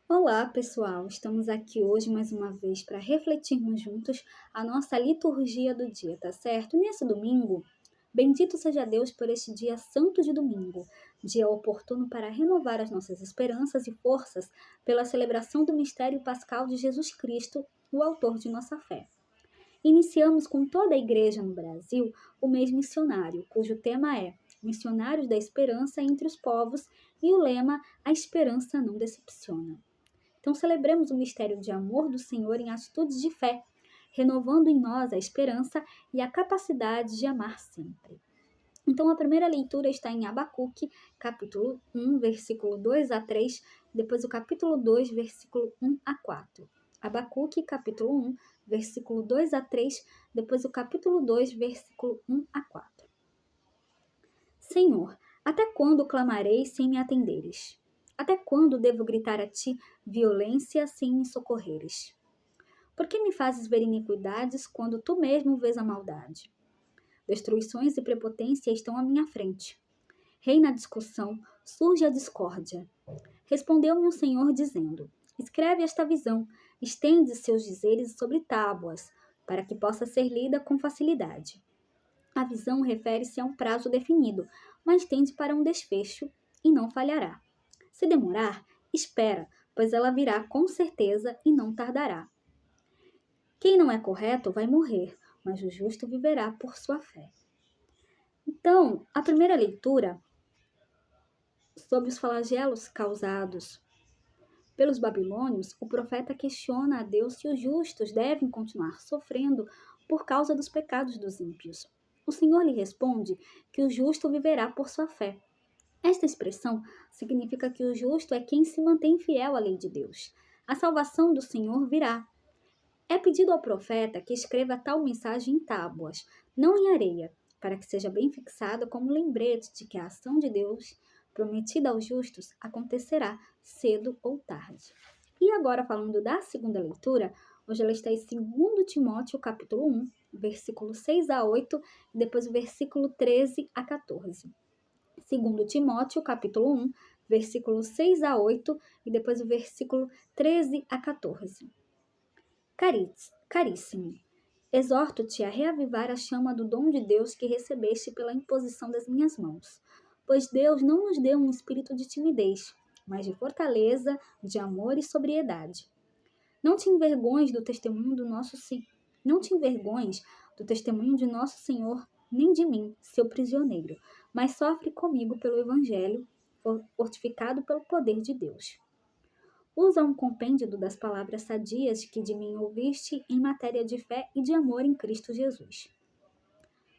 Olá, pessoal! Estamos aqui hoje mais uma vez para refletirmos juntos a nossa liturgia do dia, tá certo? Nesse domingo, bendito seja Deus por este dia santo de domingo, dia oportuno para renovar as nossas esperanças e forças pela celebração do mistério pascal de Jesus Cristo, o autor de nossa fé. Iniciamos com toda a igreja no Brasil o mês missionário, cujo tema é Missionários da Esperança entre os Povos e o lema A Esperança Não Decepciona. Então, celebremos o mistério de amor do Senhor em atitudes de fé, renovando em nós a esperança e a capacidade de amar sempre. Então, a primeira leitura está em Abacuque, capítulo 1, versículo 2 a 3, depois o capítulo 2, versículo 1 a 4. Abacuque, capítulo 1, versículo 2 a 3, depois o capítulo 2, versículo 1 a 4. Senhor, até quando clamarei sem me atenderes? Até quando devo gritar a ti violência sem me socorreres? Por que me fazes ver iniquidades quando tu mesmo vês a maldade? Destruições e prepotência estão à minha frente. Reina a discussão, surge a discórdia. Respondeu-me o Senhor dizendo: Escreve esta visão, estende seus dizeres sobre tábuas, para que possa ser lida com facilidade. A visão refere-se a um prazo definido, mas tende para um desfecho e não falhará. Se demorar, espera, pois ela virá com certeza e não tardará. Quem não é correto vai morrer, mas o justo viverá por sua fé. Então, a primeira leitura sobre os flagelos causados pelos babilônios, o profeta questiona a Deus se os justos devem continuar sofrendo por causa dos pecados dos ímpios. O Senhor lhe responde que o justo viverá por sua fé. Esta expressão significa que o justo é quem se mantém fiel à lei de Deus. A salvação do Senhor virá. É pedido ao profeta que escreva tal mensagem em tábuas, não em areia, para que seja bem fixada como lembrete de que a ação de Deus, prometida aos justos, acontecerá cedo ou tarde. E agora, falando da segunda leitura, hoje ela está em 2 Timóteo, capítulo 1, versículo 6 a 8, e depois o versículo 13 a 14. 2 Timóteo, capítulo 1, versículo 6 a 8, e depois o versículo 13 a 14. Caríssimo, exorto-te a reavivar a chama do dom de Deus que recebeste pela imposição das minhas mãos. Pois Deus não nos deu um espírito de timidez, mas de fortaleza, de amor e sobriedade. Não te envergonhes do testemunho do nosso Não te envergonhes do testemunho de nosso Senhor, nem de mim, seu prisioneiro, mas sofre comigo pelo Evangelho, fortificado pelo poder de Deus. Usa um compêndio das palavras sadias que de mim ouviste em matéria de fé e de amor em Cristo Jesus.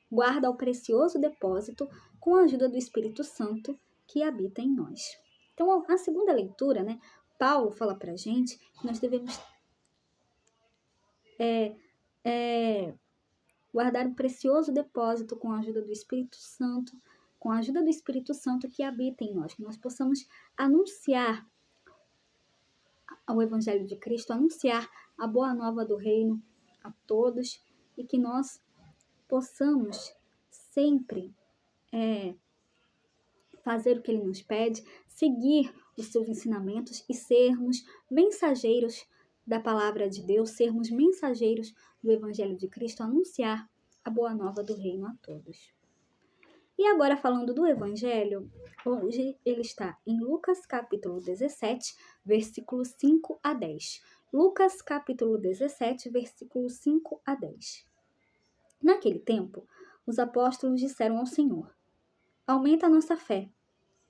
Guarda o precioso depósito com a ajuda do Espírito Santo que habita em nós. Então, a segunda leitura, Paulo fala para a gente que nós devemos guardar o precioso depósito com a ajuda do Espírito Santo, com a ajuda do Espírito Santo que habita em nós, que nós possamos anunciar ao Evangelho de Cristo, anunciar a boa nova do reino a todos e que nós possamos sempre fazer o que Ele nos pede, seguir os seus ensinamentos e sermos mensageiros da palavra de Deus, sermos mensageiros do Evangelho de Cristo, anunciar a boa nova do reino a todos. E agora, falando do Evangelho, hoje ele está em Lucas capítulo 17, versículos 5 a 10. Lucas capítulo 17, versículos 5 a 10. Naquele tempo, os apóstolos disseram ao Senhor: Aumenta a nossa fé.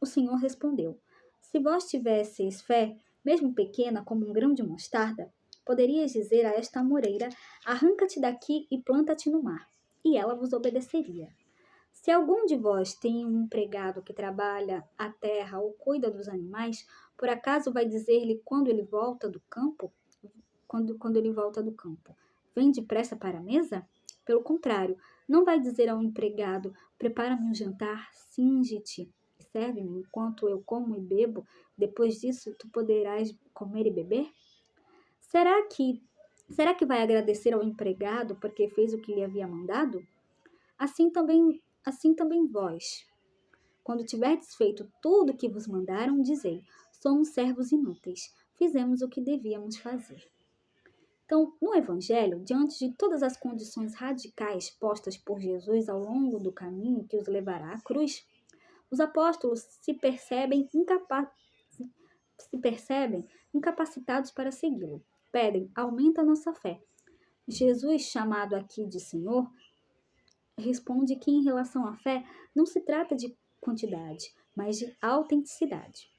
O Senhor respondeu: Se vós tivesseis fé, mesmo pequena como um grão de mostarda, poderias dizer a esta amoreira: Arranca-te daqui e planta-te no mar, e ela vos obedeceria. Se algum de vós tem um empregado que trabalha a terra ou cuida dos animais, por acaso vai dizer-lhe quando ele volta do campo, vem depressa para a mesa? Pelo contrário, não vai dizer ao empregado, prepara-me um jantar, singe-te e serve-me enquanto eu como e bebo, depois disso tu poderás comer e beber? Será que vai agradecer ao empregado porque fez o que lhe havia mandado? Assim também vós, quando tiverdes feito tudo o que vos mandaram, dizei: somos servos inúteis, fizemos o que devíamos fazer. Então, no Evangelho, diante de todas as condições radicais postas por Jesus ao longo do caminho que os levará à cruz, os apóstolos se percebem incapacitados para segui-lo. Pedem, aumenta a nossa fé. Jesus, chamado aqui de Senhor, responde que em relação à fé não se trata de quantidade, mas de autenticidade.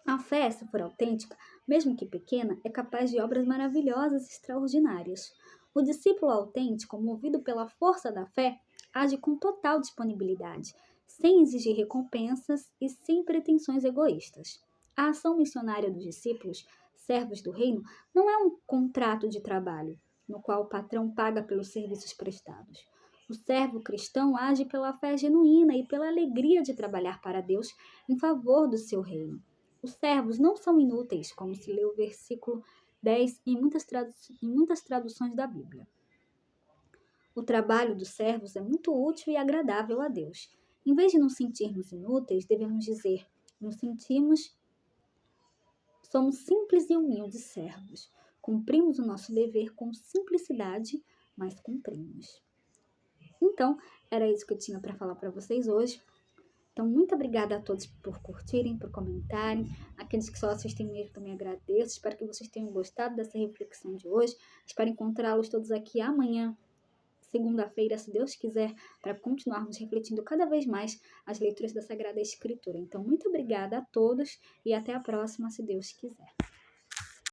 A fé, se for autêntica, mesmo que pequena, é capaz de obras maravilhosas e extraordinárias. O discípulo autêntico, movido pela força da fé, age com total disponibilidade, sem exigir recompensas e sem pretensões egoístas. A ação missionária dos discípulos, servos do reino, não é um contrato de trabalho, no qual o patrão paga pelos serviços prestados. O servo cristão age pela fé genuína e pela alegria de trabalhar para Deus em favor do seu reino. Os servos não são inúteis, como se lê o versículo 10 em muitas traduções da Bíblia. O trabalho dos servos é muito útil e agradável a Deus. Em vez de nos sentirmos inúteis, devemos dizer: somos simples e humildes servos. Cumprimos o nosso dever com simplicidade, mas cumprimos. Então, era isso que eu tinha para falar para vocês hoje. Então, muito obrigada a todos por curtirem, por comentarem. Aqueles que só assistem mesmo, também agradeço. Espero que vocês tenham gostado dessa reflexão de hoje. Espero encontrá-los todos aqui amanhã, segunda-feira, se Deus quiser, para continuarmos refletindo cada vez mais as leituras da Sagrada Escritura. Então, muito obrigada a todos e até a próxima, se Deus quiser.